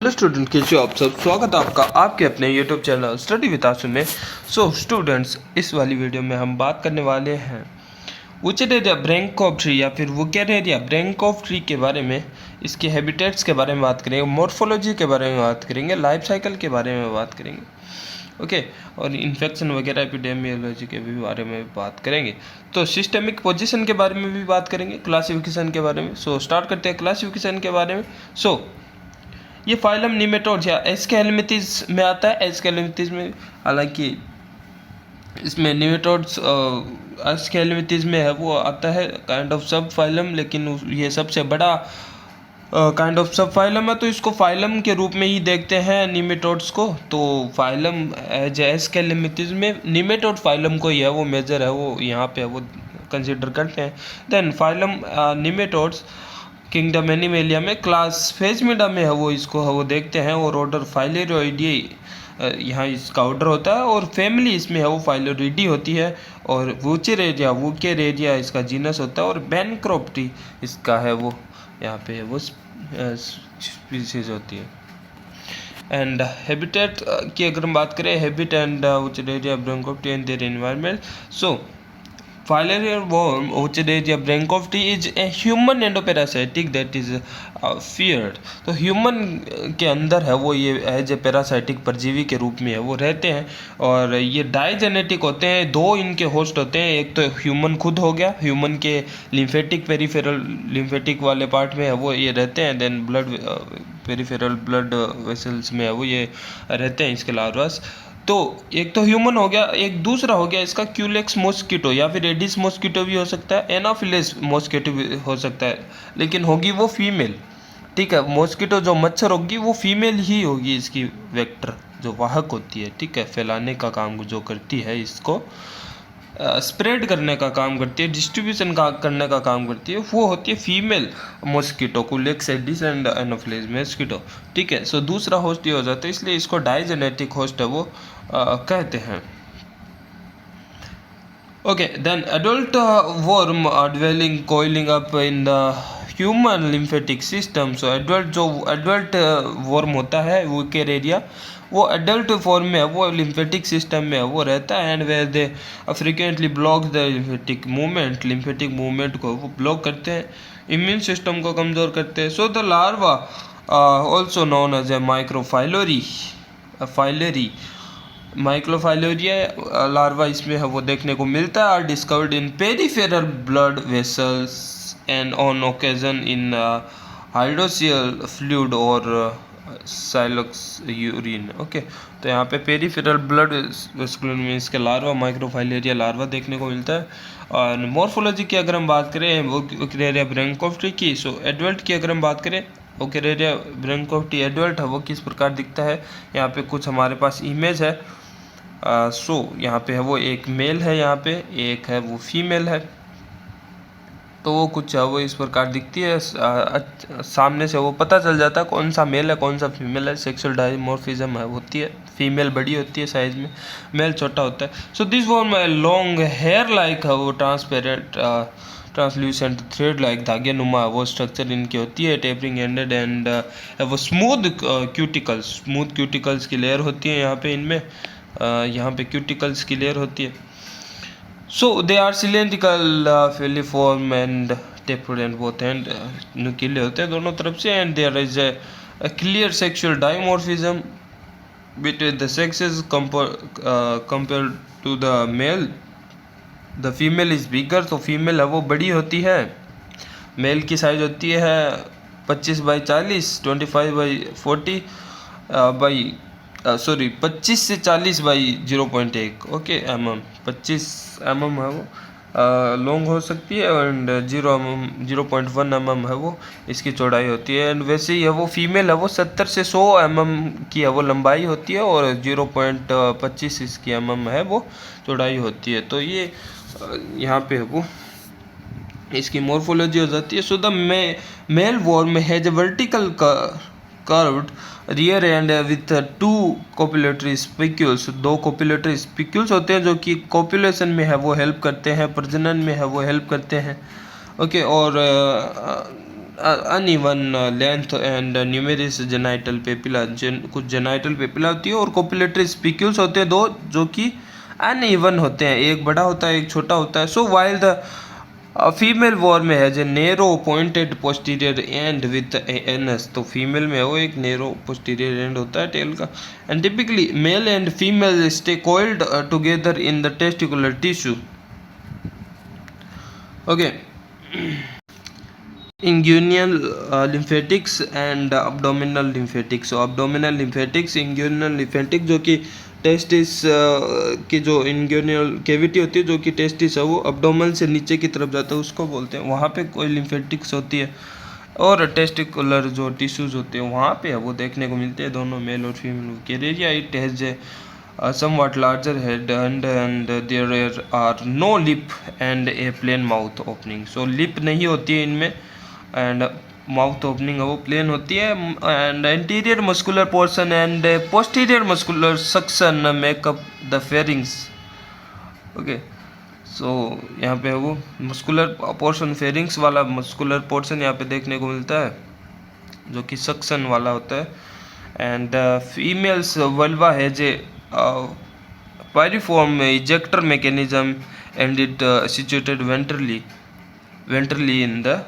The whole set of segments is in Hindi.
हेलो स्टूडेंट, कैसे हो आप सब। स्वागत है आपका आपके अपने यूट्यूब चैनल स्टडी विद आसु में। सो स्टूडेंट्स, इस वाली वीडियो में हम बात करने वाले हैं वुचेरेरिया ब्रैंकऑफ ट्री या फिर वुकेरेरिया ब्रैंकऑफ ट्री के बारे में। इसके हैबिटेट्स के बारे में बात करेंगे, मॉर्फोलॉजी के बारे में बात करेंगे, लाइफ साइकिल के बारे में बात करेंगे, ओके और इन्फेक्शन वगैरह एपिडेमियोलॉजी के भी बारे में बात करेंगे। तो सिस्टेमिक पोजीशन के बारे में भी बात करेंगे, क्लासिफिकेशन के बारे में। सो स्टार्ट करते हैं क्लासिफिकेशन के बारे में। ये फाइलम निमेटोड्स या एस्केलेमिथीज में आता है। एस्केलेमिथीज में हालांकि इसमें निमेटोड्स एस्केलेमिथीज में है वो आता है काइंड ऑफ सब फाइलम, लेकिन ये सबसे बड़ा काइंड ऑफ सब फाइलम है, तो इसको फाइलम के रूप में ही देखते हैं निमेटोड्स को। तो फाइलम एज एस्केलेमिथीज में निमेटोड फाइलम को ही है वो मेजर है, वो यहाँ पे वो कंसिडर करते हैं। Then phylum nematodes kingdom Animalia में, क्लास फेजमिडा में है वो इसको है वो देखते हैं, और ऑर्डर फाइलेरोइडी यहाँ इसका ऑर्डर होता है, और फैमिली इसमें है वो फाइलोरिडी होती है, और वुकेरेरिया इसका जीनस होता है, और बैनक्रॉप्टी इसका है वो यहाँ पे वो स्पीसीज होती है। एंड हैबिटेट की अगर हम बात करें, habit and Wuchereria bancrofti and their environment. So Filarial worm, Wuchereria braincofti, is a human endoparasitic that is feared। तो ह्यूमन के अंदर है वो ये एज ए पैरासाइटिक परजीवी के रूप में है वो रहते हैं, और ये डाइजेनेटिक होते हैं। दो इनके होस्ट होते हैं, एक तो ह्यूमन खुद हो गया, ह्यूमन के लिम्फेटिक पेरिफेरल लिम्फेटिक वाले पार्ट में है वो ये रहते हैं। Then blood peripheral blood vessels में है वो ये रहते हैं इसके लार्वास। तो एक तो ह्यूमन हो गया, एक दूसरा हो गया इसका क्यूलेक्स मॉस्किटो या फिर एडिस मॉस्किटो भी हो सकता है, एनाफिलिस मॉस्किटो भी हो सकता है, लेकिन होगी वो फीमेल। ठीक है, मॉस्किटो जो मच्छर होगी वो फीमेल ही होगी, इसकी वेक्टर जो वाहक होती है, ठीक है, फैलाने का काम जो करती है, इसको स्प्रेड करने का काम करती है, डिस्ट्रीब्यूशन का करने का काम करती है, वो होती है female mosquito, Culex Aedes and Anopheles mosquito. ठीक है, सो दूसरा होस्ट ये हो जाता है, इसलिए इसको डाइजेनेटिक होस्ट है वो कहते हैं। Okay, then adult worm dwelling coiling up in the human lymphatic system. So adult worm होता है वुकेरेरिया, वो एडल्ट फॉर्म में है वो लिम्फेटिक सिस्टम में है वो रहता है, and where they frequently block the lymphatic movement को वो ब्लॉक करते हैं, इम्यून सिस्टम को कमज़ोर करते हैं। So the larva also known as a filarial microfilaria larva इसमें है वो देखने को मिलता है, are discovered in peripheral blood vessels and on occasion in hydrocele fluid और साइलक्स यूरिन। ओके, तो यहाँ पे पेरिफेरल ब्लड वेस्कुलर में इसके लार्वा माइक्रोफाइलेरिया लार्वा देखने को मिलता है। और मॉर्फोलॉजी की अगर हम बात करें वुकेरेरिया ब्रैंकऑफ्टी की, सो एडल्ट की अगर हम बात करें, वुकेरेरिया ब्रैंकऑफ्टी एडल्ट है वो किस प्रकार दिखता है, यहाँ पे कुछ हमारे पास इमेज है। यहाँ पे है वो एक मेल है, यहाँ पे एक है वो फीमेल है, तो वो कुछ है वो इस प्रकार दिखती है। सामने से वो पता चल जाता है कौन सा मेल है कौन सा फीमेल है। सेक्सुअल डायमॉर्फिज्म है होती है, फीमेल बड़ी होती है साइज में, मेल छोटा होता है। So this form long hair like है वो ट्रांसपेरेंट ट्रांसल्यूसेंट थ्रेड लाइक धागे नुमा वो स्ट्रक्चर इनकी होती है, टेपरिंग एंडेड एंड वो स्मूथ क्यूटिकल्स की लेयर होती है यहाँ पे इनमें, यहाँ पे क्यूटिकल्स की लेयर होती है। So they are cylindrical, filiform and tapered and both end नुकीले होते हैं दोनों तरफ से, and there is a clear sexual dimorphism between the sexes compared to the male. The female is bigger, तो फीमेल है वो बड़ी होती है, मेल की साइज होती है 25/40 25/40 बाई 25 से 40/0.1 ओके mm, 25 mm है वो लॉन्ग हो सकती है, एंड 0.1 mm है वो इसकी चौड़ाई होती है। एंड वैसे ही है वो फीमेल है वो 70 से 100 mm की है वो लंबाई होती है, और 0.25 इसकी mm है वो चौड़ाई होती है। तो ये यहाँ पे है वो इसकी मॉर्फोलॉजी हो जाती है। So the male worm has a vertical curved rear end with 2 copulatory spicules. 2 copulatory spicules होते हैं जो कि कोपुलेशन में है वो हेल्प करते हैं, प्रजनन में है वो हेल्प करते हैं। ओके, और uneven length and numerous genital papilla, कुछ जेनाइटल पेपिला होती है और कोपुलेटरी स्पिक्यूल्स होते हैं दो, जो कि अनइवन होते हैं, एक बड़ा होता है एक छोटा होता है। So while the female worm has a narrow pointed posterior end with anus, तो फीमेल में वो एक नेरो पोस्टीरियर एंड होता है टेल का। And typically male and female stay coiled together in the testicular tissue. Okay, inguinal lymphatics and abdominal lymphatics। so abdominal lymphatics, inguinal lymphatic जो कि टेस्टिस की जो इंग्यूनियल कैविटी होती है, जो कि टेस्टिस है वो अब्डोमन से नीचे की तरफ जाता है, उसको बोलते हैं, वहाँ पे कोई लिम्फेटिक्स होती है। और टेस्टिकुलर जो टिश्यूज होते हैं वहाँ पे वो देखने को मिलते हैं, दोनों मेल और फीमेल कैरेरिया। It has a somewhat larger head and there are no lip and a plain mouth opening। so lip नहीं होती है इनमें एंड माउथ ओपनिंग है वो प्लेन होती है। And anterior muscular portion and posterior muscular suction make up the pharynx. Okay, so यहाँ पे वो मस्कुलर पोर्शन, फेरिंग्स वाला मस्कुलर पोर्शन यहाँ पे देखने को मिलता है, जो कि सक्शन वाला होता है। And females vulva has a pyriform ejector mechanism and it situated ventrally in the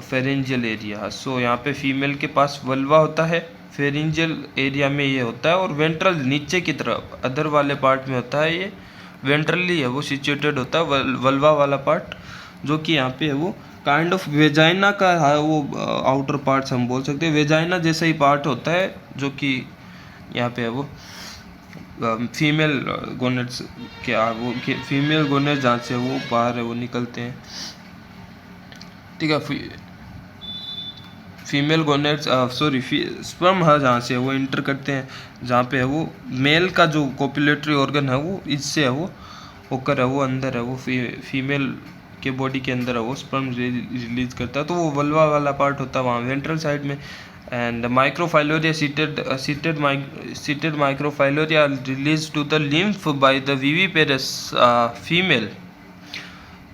pharyngeal area. So यहाँ पे फीमेल के पास वल्वा होता है, फेरेंजियल एरिया में ये होता है, और वेंट्रल नीचे की तरफ अदर वाले पार्ट में होता है, ये वेंट्रली है वो सिचुएटेड होता है वल्वा वाला पार्ट, जो कि यहाँ पे है वो काइंड ऑफ वेजाइना का है वो आउटर पार्ट्स हम बोल सकते हैं, वेजाइना जैसा ही पार्ट होता है, जो कि यहाँ पे है वो फीमेल गोनेट्स वो फीमेल गोनेट्स जहाँ से वो बाहर है वो निकलते हैं, ठीक है। फीमेल गोनेट्स स्पर्म है जहाँ से वो इंटर करते हैं, जहाँ पे है वो मेल का जो कोपुलेटरी ऑर्गन है वो इससे है वो होकर है वो अंदर है वो फीमेल के बॉडी के अंदर है वो स्पर्म रिलीज करता है, तो वो वल्वा वाला पार्ट होता है वहाँ वेंट्रल साइड में। And microfilaria seated microfilaria release to the lymph by the viviparous female.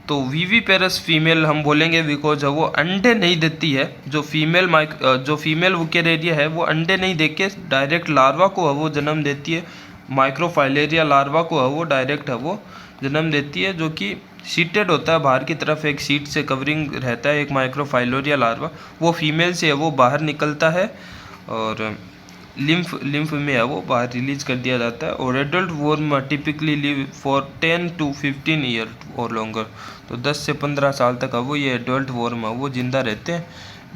तो विविपेरस फीमेल हम बोलेंगे बिकॉज वो अंडे नहीं देती है, जो फीमेल वुकेरेरिया है वो अंडे नहीं दे के डायरेक्ट लार्वा को है वो जन्म देती है, माइक्रोफाइलेरिया लार्वा को है वो डायरेक्ट है वो जन्म देती है, जो कि सीटेड होता है, बाहर की तरफ एक सीट से कवरिंग रहता है एक माइक्रोफाइलोरिया लार्वा, वो फीमेल से है वो बाहर निकलता है और लिम्फ में है वो बाहर रिलीज कर दिया जाता है। और adult worm typically live for 10 to 15 year और लॉन्गर, तो 10 से 15 साल तक है वो ये एडल्ट वॉर्म है वो जिंदा रहते हैं।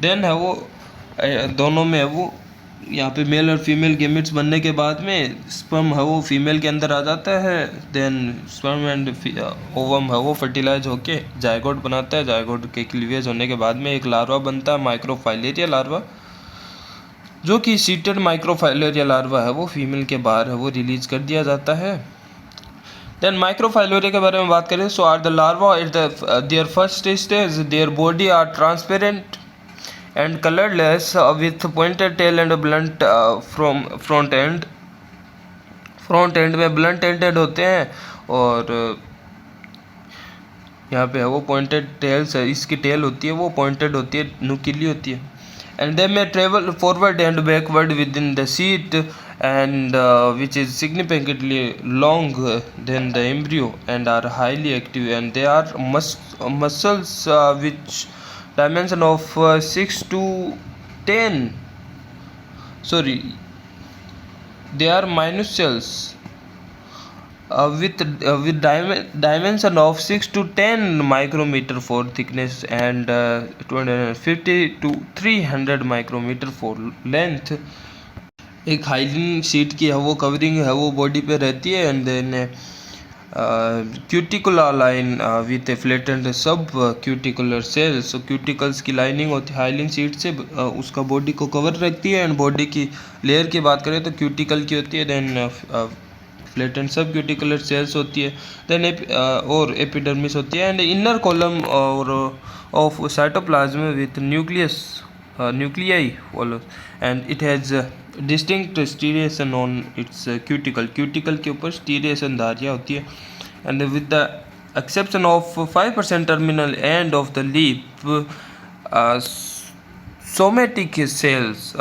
देन है वो दोनों में है वो यहाँ पे मेल और फीमेल गेमेट्स बनने के बाद में स्पर्म है वो फीमेल के अंदर आ जाता है, देन स्पर्म एंड ओवम है वो फर्टिलाइज होके जायगोट बनाता है, जायगोट के क्लीवेज होने के बाद में एक लार्वा बनता है माइक्रोफाइलेरिया लार्वा, जो कि सीटेड माइक्रोफाइलेरिया लार्वा है वो फीमेल के बाहर है वो रिलीज कर दिया जाता है। देन माइक्रोफाइलेरिया के बारे में बात करें, so are the larva at their first stage, their body are transparent and colourless with pointed tail and blunt from front end में ब्लंट एंडेड होते हैं, और यहाँ पे है वो पॉइंटेड टेल्स है, इसकी टेल होती है वो पॉइंटेड होती है, नुकीली होती है। And they may travel forward and backward within the seat and which is significantly longer than the embryo and are highly active, and they are muscles which dimension of 6 to 10 sorry they are minuscules with dimension of 6 to 10 micrometer for thickness and 250 to 300 micrometer for length। एक हाइलिन शीट की है वो कवरिंग है वो बॉडी पे रहती है, and then cuticula line with a flattened sub cuticular cells, so cuticles की लाइनिंग होती है हाइलिन शीट से, उसका बॉडी को कवर रखती है। एंड बॉडी की लेयर की बात करें तो क्यूटिकल की होती है, then flattened sub cuticular cells होती है, देन और एपिडर्मिस होती है, एंड इनर कॉलम और of cytoplasm with nuclei follow, and it has distinct striation on its cuticle के ऊपर स्टीरिएशन धारियाँ होती है, and with the exception of 5% terminal end of the leap somatic cells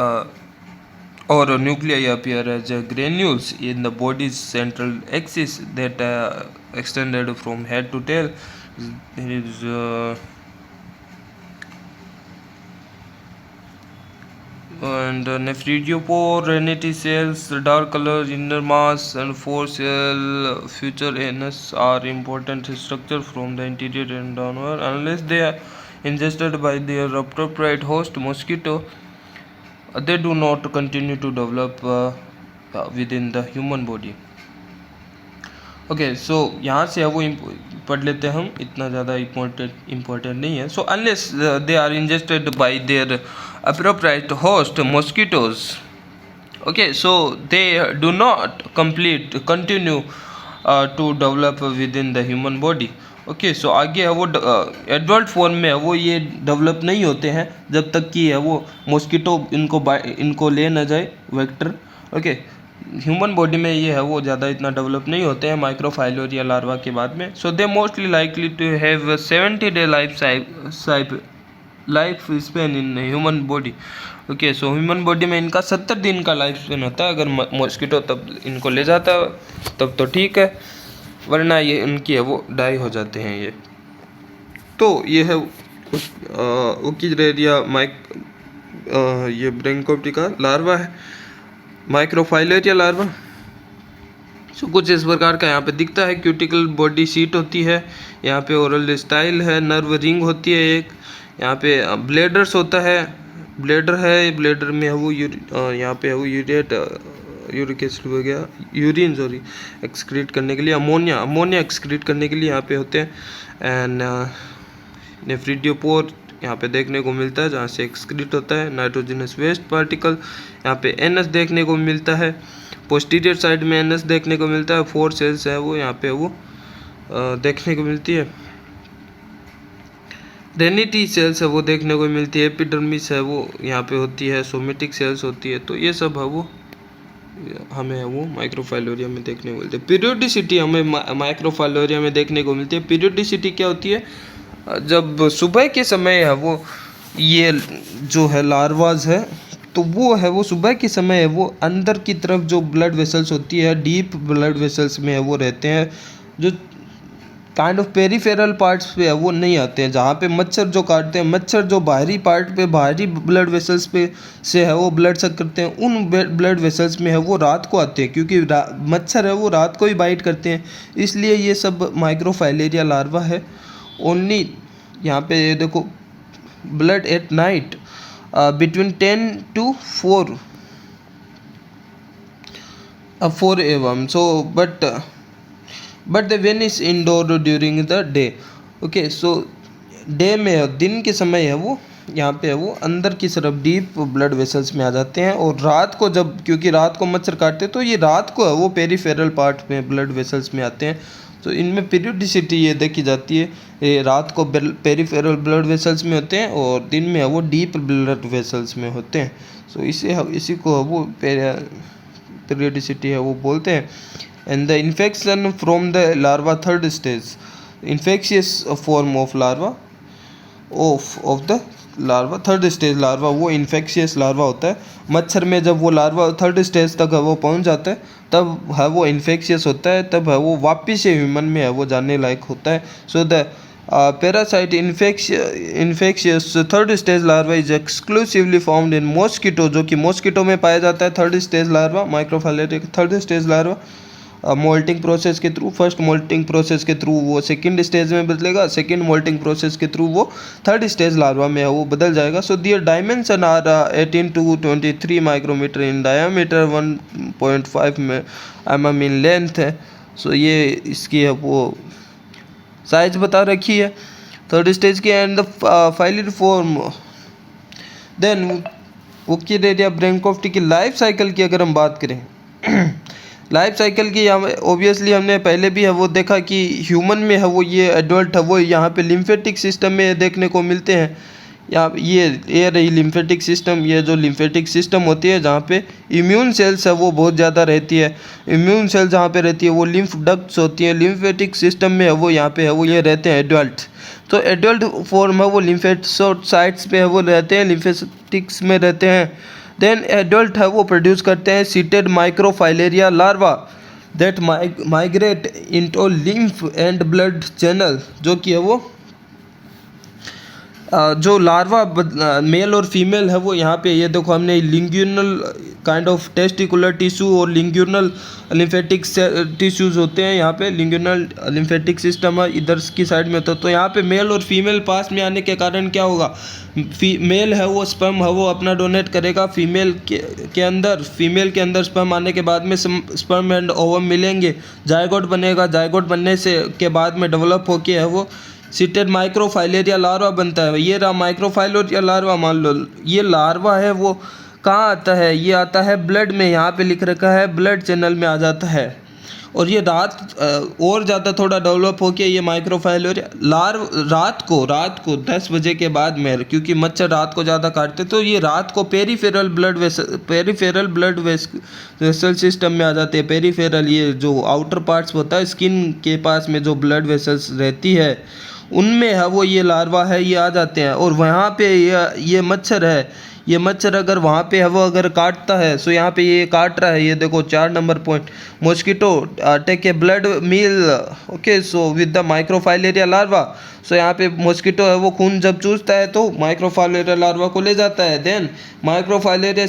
or nuclei appear as granules in the body's central axis that extended from head to tail. There is and nephridopore renity cells, dark color, inner mass, and four cell future anus are important structure from the interior and downward. Unless they are ingested by their appropriate host mosquito, they do not continue to develop within the human body. Okay so यहाँ से वो पढ़ लेते हैं हम, इतना ज़्यादा इम्पोर्टेंट नहीं है. So unless they are ingested by their appropriate host mosquitoes, okay, so they do not continue to develop within the human body. Okay so आगे है वो एडल्ट फॉर्म में है वो ये डेवलप नहीं होते हैं जब तक कि है वो मॉस्किटो इनको ले ना जाए वेक्टर. ओके ह्यूमन बॉडी में ये है वो ज़्यादा इतना डेवलप नहीं होते हैं माइक्रोफाइलोरिया लार्वा के बाद में. So they mostly likely to have 70 day life span in human body. Okay so human body में इनका 70 दिन का लाइफ स्पेन होता है. अगर मॉस्किटो तब इनको ले जाता है तब तो ठीक है, वरना ये इनकी है वो डाई हो जाते हैं ये. तो ये है ओकिरेरिया ये ब्रैंकोप्टी का लार्वा है, माइक्रोफाइलेरिया लार्वा. सो कुछ इस प्रकार का यहाँ पे दिखता है. क्यूटिकल बॉडी शीट होती है, यहाँ पे ओरल स्टाइल है, नर्व रिंग होती है एक, यहाँ पे ब्लेडर्स होता है, ब्लेडर है, ब्लेडर में है वो यहाँ पे है वो यूरिक एसिड हो गया, यूरिन सॉरी एक्सक्रीट करने के लिए, अमोनिया एक्सक्रीट करने के लिए यहाँ पे होते हैं. एंड नेफ्रिडियोपोर यहाँ पे देखने को मिलता है जहाँ से एक्सक्रीट होता है नाइट्रोजनस वेस्ट पार्टिकल. यहाँ पे एनस देखने को मिलता है, पोस्टीरियर साइड में एनस देखने को मिलता है. 4 सेल्स है वो यहाँ पे वो देखने को मिलती है. रेनिटी सेल्स है वो देखने को मिलती है, एपिडर्मिस है वो यहाँ पे होती है, सोमेटिक सेल्स होती है. तो ये सब है वो हमें वो माइक्रोफाइलोरिया में देखने को मिलती है. पीरियोडिसिटी हमें माइक्रोफाइलोरिया में देखने को मिलती है. पीरियोडिसिटी क्या होती है, जब सुबह के समय है वो ये जो है लार्वाज है तो वो है वो सुबह के समय है वो अंदर की तरफ जो ब्लड वेसल्स होती है डीप ब्लड वेसल्स में है वो रहते हैं, जो काइंड ऑफ पेरीफेरल पार्ट्स पे है वो नहीं आते हैं. जहाँ पे मच्छर जो काटते हैं, मच्छर जो बाहरी पार्ट पे बाहरी ब्लड वेसल्स पे से है वो ब्लड सक करते हैं, उन ब्लड वेसल्स में है वो रात को आते हैं, क्योंकि मच्छर है वो रात को ही बाइट करते हैं. इसलिए ये सब माइक्रोफाइलेरिया लार्वा है. ओनली यहाँ पे देखो blood at night between 10 to 4 AM. So but they vanish indoor during the day. Okay so day में दिन के समय है वो यहाँ पे है वो अंदर की तरफ डीप ब्लड वेसल्स में आ जाते हैं. और रात को जब, क्योंकि रात को मच्छर काटते हैं तो ये रात को है वो पेरीफेरल पार्ट में ब्लड वेसल्स में आते हैं. तो इनमें पीरियोडिसिटी ये देखी जाती है, ये रात को पेरीफेरल ब्लड वेसल्स में होते हैं और दिन में है वो डीप ब्लड वेसल्स में होते हैं. सो इसी को वो पीरियोडिसिटी है वो बोलते हैं. And the infection from the larva third stage, infectious form of larva of the larva third stage larva, वो इन्फेक्शियस लार्वा होता है. मच्छर में जब वो लार्वा थर्ड स्टेज तक है वो पहुंच जाता है तब है वो इन्फेक्शियस होता है, तब है वो वापिस से ह्यूमन में है वो जाने लायक होता है. So the parasite infectious third stage larva is exclusively found in mosquito, जो कि मॉस्किटो में पाया जाता है third stage larva, microfilaria third stage larva. Molting process के थ्रू, फर्स्ट मोल्टिंग प्रोसेस के थ्रू वो सेकंड स्टेज में बदलेगा, सेकंड मोल्टिंग प्रोसेस के थ्रू वो थर्ड स्टेज लार्वा में है वो बदल जाएगा. So their dimension are 18 to 23 micrometer in diameter, 1.5 mm in length है. सो ये इसकी है वो साइज बता रखी है थर्ड स्टेज की. And the filariform. Then Wuchereria bancrofti की लाइफ साइकिल की अगर हम बात करें, लाइफ साइकिल की ऑब्वियसली हमने पहले भी है वो देखा कि ह्यूमन में है वो ये एडल्ट है वो यहाँ पे लिम्फेटिक सिस्टम में देखने को मिलते हैं यहाँ ये रही लिम्फेटिक सिस्टम। ये जो लिम्फेटिक सिस्टम होती है जहाँ पे इम्यून सेल्स है वो बहुत ज़्यादा रहती है। इम्यून सेल जहाँ पे रहती है वो लिम्फ डक्ट्स होती है। लिम्फेटिक सिस्टम में है वो यहाँ पे है वो ये रहते हैं एडल्ट। तो एडल्ट फॉर्म है वो लिम्फेसाइट्स पे है वो रहते हैं, लिम्फेटिक्स में रहते हैं। देन एडल्ट है वो प्रोड्यूस करते हैं seated microfilaria larva that migrate into lymph and blood channel, जो कि है वो जो लार्वा मेल और फीमेल है वो यहाँ पे ये देखो हमने लिंग्यूनल काइंड ऑफ टेस्टिकुलर टिश्यू और लिंग्यूनल लिम्फेटिक टिश्यूज़ होते हैं। यहाँ पे लिंग्यूनल लिम्फेटिक सिस्टम है इधर की साइड में। तो यहाँ पे मेल और फीमेल पास में आने के कारण क्या होगा, मेल है वो स्पर्म है वो अपना डोनेट करेगा फीमेल के अंदर स्पर्म आने के बाद में स्पर्म एंड ओवम मिलेंगे, जायगोट बनेगा। जायगोट बनने से के बाद में डेवलप होके है वो सीटेड माइक्रोफाइलेरिया लार्वा बनता है। ये रहा माइक्रोफाइलेरिया लार्वा। मान लो ये लार्वा है वो कहाँ आता है, ये आता है ब्लड में। यहाँ पे लिख रखा है ब्लड चैनल में आ जाता है। और ये और ज़्यादा थोड़ा डेवलप होके ये माइक्रोफाइलेरिया रात को 10 बजे के बाद में, क्योंकि मच्छर रात को ज़्यादा काटते तो ये रात को पेरीफेरल ब्लड वेसल सिस्टम में आ जाते हैं। पेरीफेरल ये जो आउटर पार्ट्स होता है स्किन के पास में जो ब्लड वेसल्स रहती है उनमें है वो ये लार्वा है ये आ जाते हैं। और वहाँ पे ये मच्छर है, ये मच्छर अगर वहाँ पे है वो अगर काटता है, सो यहाँ पे ये काट रहा है, ये देखो 4 number point, mosquito take a blood meal okay so with the microfilaria larva. So यहाँ पे मॉस्किटो है वो खून जब चूसता है तो माइक्रोफाइलेरिया लार्वा को ले जाता है। देन माइक्रोफाइलेरिया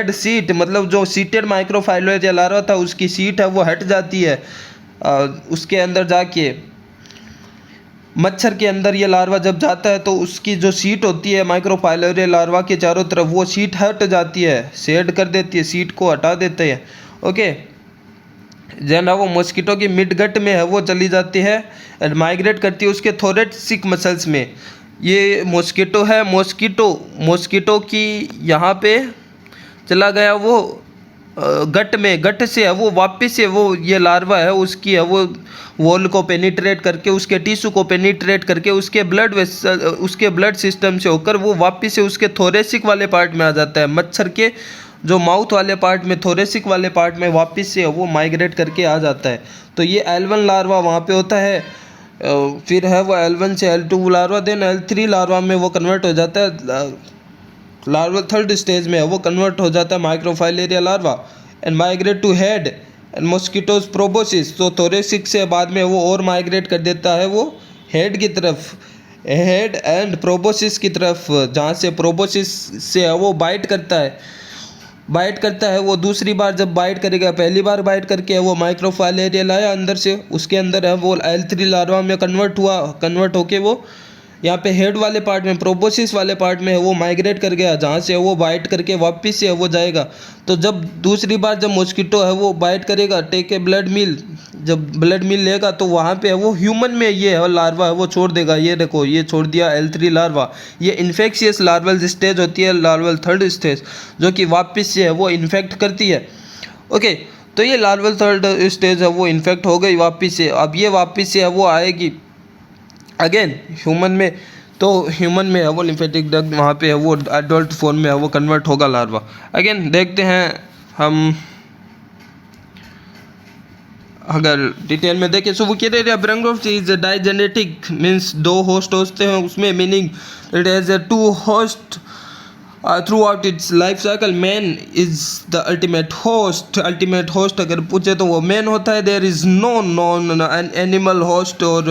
सीट मतलब जो सीटेड माइक्रोफाइलेरिया लार्वा था उसकी सीट है वो हट जाती है। उसके अंदर जाके मच्छर के अंदर ये लार्वा जब जाता है तो उसकी जो सीट होती है माइक्रोफाइलेरिया लार्वा के चारों तरफ वो सीट हट जाती है, शेड कर देती है, सीट को हटा देते हैं। ओके जन वो मॉस्किटो की मिड गट में है वो चली जाती है एंड माइग्रेट करती है उसके थोरेसिक मसल्स में। ये मॉस्किटो है, मॉस्किटो की यहाँ पे चला गया वो गट से है वो वापस से वो ये लार्वा है उसकी है वो वॉल को पेनिट्रेट करके उसके टिश्यू को पेनिट्रेट करके उसके ब्लड सिस्टम से होकर वो वापस से उसके थोरेसिक वाले पार्ट में आ जाता है। मच्छर के जो माउथ वाले पार्ट में थोरेसिक वाले पार्ट में वापस से वो माइग्रेट करके आ जाता है। तो ये L1 लार्वा वहाँ पे होता है। फिर है वो L1 से L2 larva, then L3 larva में वो कन्वर्ट हो जाता है। लार्वा थर्ड स्टेज में है वो कन्वर्ट हो जाता है microfilaria larva and migrate to head and mosquitoes proboscis. तो थोरेसिक से बाद में वो और माइग्रेट कर देता है वो हेड की तरफ, हेड एंड प्रोबोसिस की तरफ, जहाँ से प्रोबोसिस से वो बाइट करता है वो दूसरी बार जब बाइट करेगा, पहली बार बाइट करके वो माइक्रोफाइलेरिया लाया अंदर से, उसके अंदर है वो L3 लार्वा में कन्वर्ट होके वो यहाँ पे हेड वाले पार्ट में प्रोबोसिस वाले पार्ट में वो माइग्रेट कर गया, जहाँ से वो बाइट करके वापस से वो जाएगा। तो जब दूसरी बार जब मॉस्किटो है वो बाइट करेगा, टेक ए ब्लड मील, जब ब्लड मील लेगा तो वहाँ पे वो ह्यूमन में ये है लार्वा है वो छोड़ देगा। ये देखो ये छोड़ दिया L3 लार्वा। ये इन्फेक्शियस लार्वल स्टेज होती है, लार्वल थर्ड स्टेज, जो कि वापस से है वो इन्फेक्ट करती है। ओके तो ये लार्वल थर्ड स्टेज है वो इन्फेक्ट हो गई वापस से। अब ये वापस से है वो आएगी अगेन ह्यूमन में। तो ह्यूमन में है वो लिम्फेटिक डक्ट वहाँ पे है वो एडल्ट फॉर्म में है वो कन्वर्ट होगा लार्वा। अगेन देखते हैं हम अगर डिटेल में देखें। सो वुकेरिया ब्रैंकोग्राफ्ट इज डाइजेनेटिक मीन्स 2 होस्ट होते हैं उसमें, meaning it has 2 host throughout its life cycle. Man is the ultimate host अगर पूछे तो वो man होता है। there is no known animal host or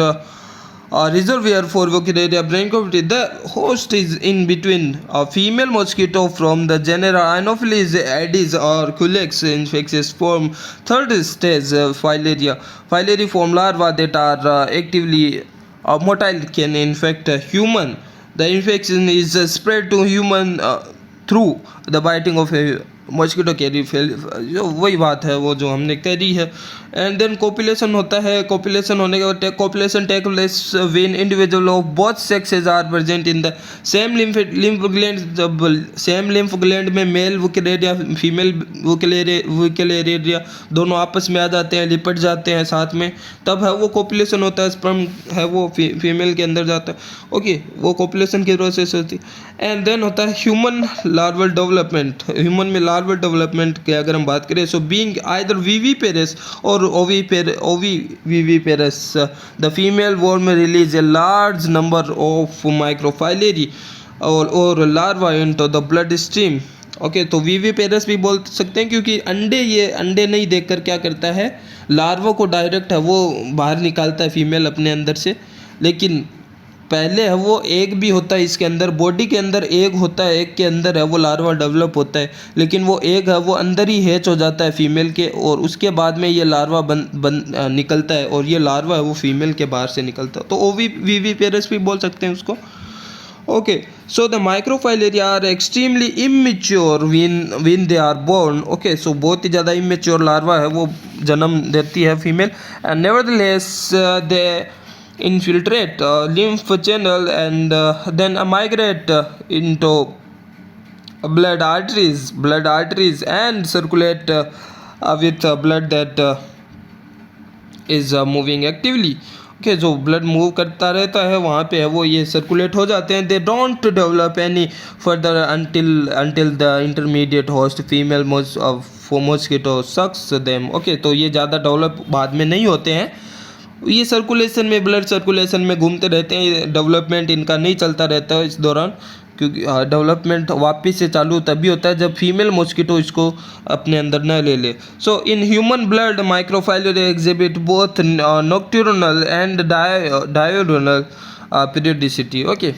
reservoir for Wuchereria braincovity. The host is in between a female mosquito from the genera Anopheles, Aedes or Culex infectious form. Third stage filariform larvae that are actively motile can infect a human. The infection is spread to human through the biting of a mosquito carry जो वही बात है वो जो हमने करी है। एंड देन कोपुलेशन होता है, कोपुलेशन होने के बाद copulation take place when individual of both sexes are present in the same lymph gland. जब सेम लिम्फ ग्लैंड में मेल वुकेलेरिया फीमेल वुकेलेरिया दोनों आपस में आ जाते हैं, लिपट जाते हैं साथ में, तब है वो कोपुलेशन होता है। स्पर्म है वो फीमेल के अंदर जाता है, ओके, वो कोपुलेशन की प्रोसेस होती है। एंड देन होता है ह्यूमन लार्वल डेवलपमेंट। ह्यूमन में लार्वल डेवलपमेंट की अगर हम बात करें, सो बीइंग आइदर विविपेरस और ovoviviparous, the female worm release a large number of microfilariae और larva into the blood stream. Okay, तो विविपेरस भी बोल सकते हैं क्योंकि ये अंडे नहीं देखकर क्या करता है, लार्वा को डायरेक्ट है वो बाहर निकालता है फीमेल अपने अंदर से। लेकिन पहले है वो एग भी होता है इसके अंदर, बॉडी के अंदर एग होता है, एग के अंदर है वो लार्वा डेवलप होता है, लेकिन वो एग है वो अंदर ही हैच हो जाता है फीमेल के, और उसके बाद में ये लार्वा निकलता है, और ये लार्वा है वो फीमेल के बाहर से निकलता है। तो ओविविपेरस भी बोल सकते हैं उसको। Okay, so the microfilaria are extremely immature when they are born. Okay, so बहुत ही ज़्यादा इमेच्योर लार्वा है वो जन्म देती है female. And nevertheless they infiltrate lymph channel and then migrate into blood arteries and circulate with blood that is moving actively. Okay, जो ब्लड मूव करता रहता है वहाँ पे है वो ये सर्कुलेट हो जाते हैं। They don't develop any further until the intermediate host female mosquito sucks them. Okay, तो ये ज़्यादा डेवलप बाद में नहीं होते हैं, ये सर्कुलेशन में, ब्लड सर्कुलेशन में घूमते रहते हैं, डेवलपमेंट इनका नहीं चलता रहता है इस दौरान, क्योंकि डेवलपमेंट वापस से चालू तभी होता है जब फीमेल मॉस्किटो इसको अपने अंदर न ले ले। So in human blood microfilaria exhibit both nocturnal and diurnal periodicity. Okay,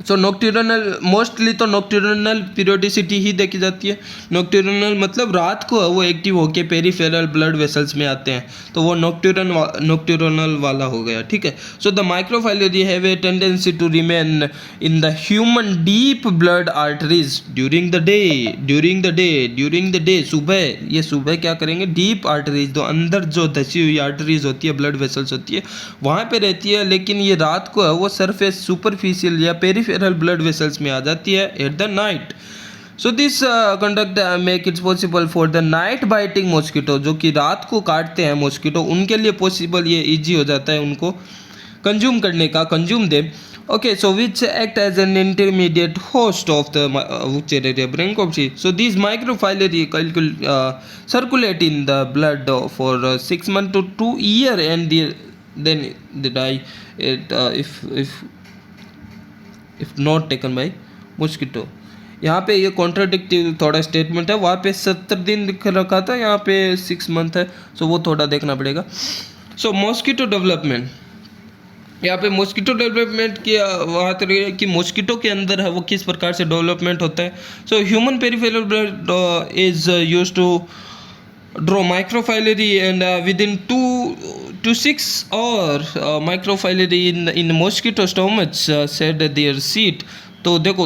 so nocturnal mostly तो नॉक्टर्नल पीरियोडिसिटी ही देखी जाती है। नॉक्टर्नल मतलब रात को वो एक्टिव होके पेरिफेरल ब्लड वेसल्स में आते हैं, तो वो नॉक्टर्नल वाला हो गया, ठीक है। So the microfilaria have a tendency to remain in the human deep blood arteries during the day सुबह, ये सुबह क्या करेंगे, डीप आर्टरीज, तो अंदर जो धसी हुई आर्टरीज होती है, ब्लड वेसल्स होती है, वहाँ पे रहती है। लेकिन ये रात को है वो सरफेस सुपरफिशियल या पेरिफेरल ब्लड वेसल्स में आ जाती है at the night. So this conduct make it's possible for the night biting mosquito, जो कि रात को काटते हैं मॉस्किटो, उनके लिए पॉसिबल, ये इजी हो जाता है उनको कंज्यूम करने का, consume they. Okay, so which act as an intermediate host of the Wuchereria branchiopsis. So these microfilaria circulate in the blood for 6 months to 2 years, and then they die if not taken by mosquito. यहाँ पे ये कॉन्ट्राडिक्टिव थोड़ा स्टेटमेंट है, वहाँ पे 70 दिन लिख रखा था, यहाँ पे 6 मंथ है, सो वो थोड़ा देखना पड़ेगा। सो मॉस्किटो डेवलपमेंट, यहाँ पे मॉस्किटो डेवलपमेंट की बात रही है कि मॉस्किटो के अंदर है वो किस प्रकार से डेवलपमेंट होता है। So human peripheral blood is used to draw microfilariae and with in 2 to 6 hours microfilariae in mosquito stomach shed their sheath. तो देखो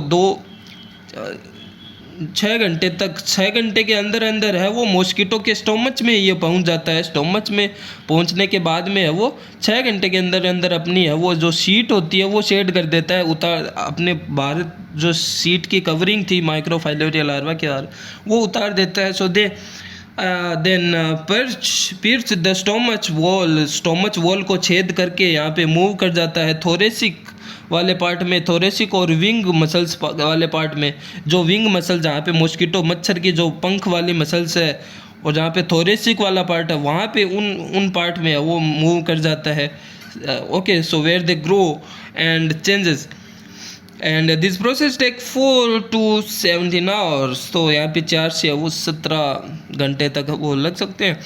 6 घंटे तक, 6 घंटे के अंदर अंदर है वो मॉस्किटो के स्टोमच में ये पहुंच जाता है। स्टोमच में पहुंचने के बाद में है वो 6 घंटे के अंदर अंदर अपनी है वो जो सीट होती है वो शेड कर देता है, उतार अपने बाहर जो सीट की कवरिंग थी माइक्रोफाइलेरिया लार्वा के बाहर वो उतार देता है। So they then pierce the stomach wall को छेद करके यहाँ पे मूव कर जाता है थोरेसिक वाले पार्ट में, थोरेसिक और विंग मसल्स वाले पार्ट में। जो विंग मसल जहाँ पे मॉस्किटो मच्छर की जो पंख वाली मसल्स है और जहाँ पे थोरेसिक वाला पार्ट है वहाँ पे उन पार्ट में वो मूव कर जाता है। Okay, so where they grow and changes and this process take 4 to 17 hours। तो यहाँ पे 4 से वो 17 घंटे तक वो लग सकते हैं।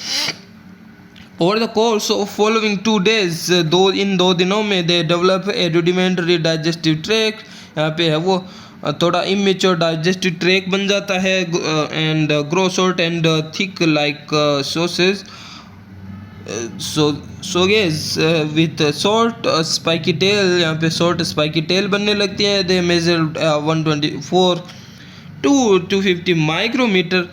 Over the course of following 2 days, इन 2 दिनों में they develop a rudimentary digestive tract, यहाँ पे है वो थोड़ा इमेच्योर डाइजेस्टिव ट्रैक बन जाता है and grow short and thick like sausage सोगेज विथ शॉर्ट स्पाइकी टेल, यहाँ पे शॉर्ट स्पाइकी टेल बनने लगती है। They measure 124 250 micrometer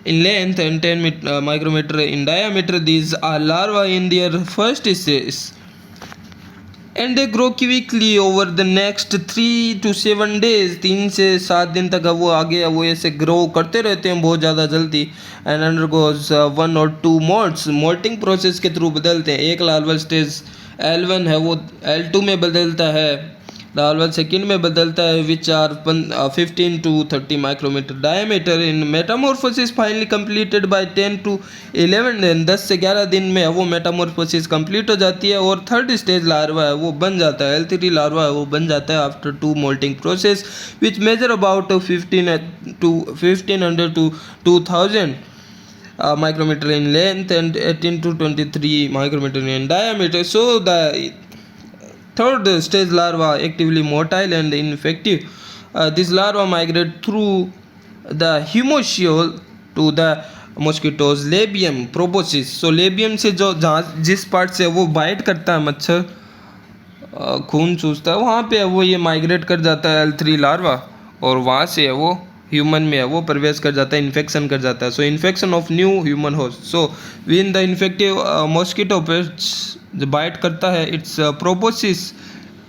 in length and 10 micrometer in diameter. These are larvae in their first stage, and they grow quickly over the next 3 to 7 days. 3 से 7 दिन तक वो आगे वो ऐसे ग्रो करते रहते हैं बहुत ज़्यादा जल्दी. And undergoes 1 or 2 molts. Moulting process के थ्रू बदलते हैं. एक लार्वल स्टेज L1 है वो L2 में बदलता है. लार्वल सेकेंड में बदलता है which are 15 to 30 micrometre diameter. In metamorphosis finally completed by 10 to 11 दिन. 10 से 11 दिन में वो मेटामॉर्फोसिस कंप्लीट हो जाती है और थर्ड स्टेज लार्वा है वो बन जाता है. L3 लार्वा है वो बन जाता है after 2 moulting process which measure about 1500 to 2000 micrometer in length and 18 to 23 micrometer in diameter. So the third stage larva actively motile and ineffective. This larva migrate through the hemocoel to the mosquitoes labium proboscis. So labium से जो जहाँ जिस पार्ट से वो बाइट करता है मच्छर खून चूसता है वहाँ पे वो ये माइग्रेट कर जाता है L3 लार्वा और वहाँ से वो ह्यूमन में वो प्रवेश कर जाता है इन्फेक्शन कर जाता है. So infection of new human host. So when the infective mosquito pest जो बाइट करता है its proboscis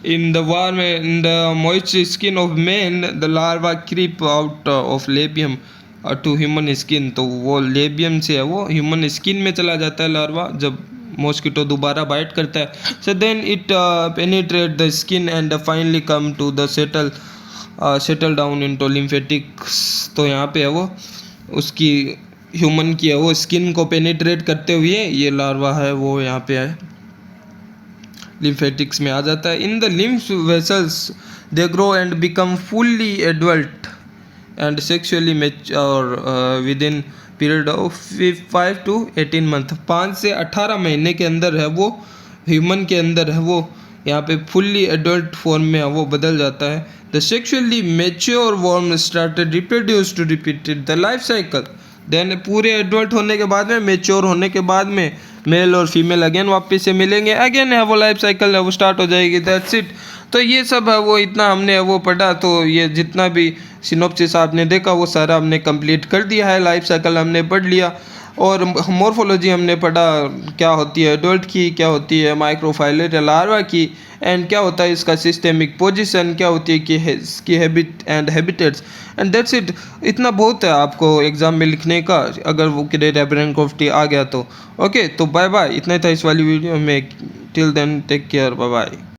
in the warm in the moist skin of man. The larva creep out of labium to human skin. तो वो लेबियम से है वो ह्यूमन स्किन में चला जाता है लार्वा जब मॉस्किटो दोबारा बाइट करता है. So then it penetrate the skin and finally come to the settle down into lymphatics. तो यहाँ पे है वो उसकी ह्यूमन की है वो स्किन को पेनिट्रेट करते हुए ये लार्वा है वो यहाँ पे है लिम्फेटिक्स में आ जाता है. In the lymph vessels they grow and become fully adult and sexually mature with in period of 5 to 18 month. 5 से 18 महीने के अंदर है वो ह्यूमन के अंदर है वो यहाँ पे फुल्ली एडल्ट फॉर्म में वो बदल जाता है. The sexually mature worm started reproduce to repeated the life cycle. Then पूरे एडल्ट होने के बाद में मैच्योर होने के बाद में मेल और फीमेल अगेन वापस से मिलेंगे. अगेन है वो लाइफ साइकिल है वो स्टार्ट हो जाएगी. That's it. तो ये सब है वो इतना हमने वो पढ़ा. तो ये जितना भी सिनॉप्सिस आपने देखा वो सारा हमने कंप्लीट कर दिया है. लाइफ साइकिल हमने पढ़ लिया और मॉर्फोलॉजी हमने पढ़ा क्या होती है एडल्ट की, क्या होती है माइक्रोफाइलेरिया लार्वा की, एंड क्या होता है इसका सिस्टेमिक पोजीशन, क्या होती है कि habit and habitats. And that's it. इतना बहुत है आपको एग्जाम में लिखने का अगर वो क्राइटेरिया ब्रैनकॉफ्ट आ गया तो. ओके तो बाय बाय. इतना ही था इस वाली वीडियो में. Till then take care. Bye bye.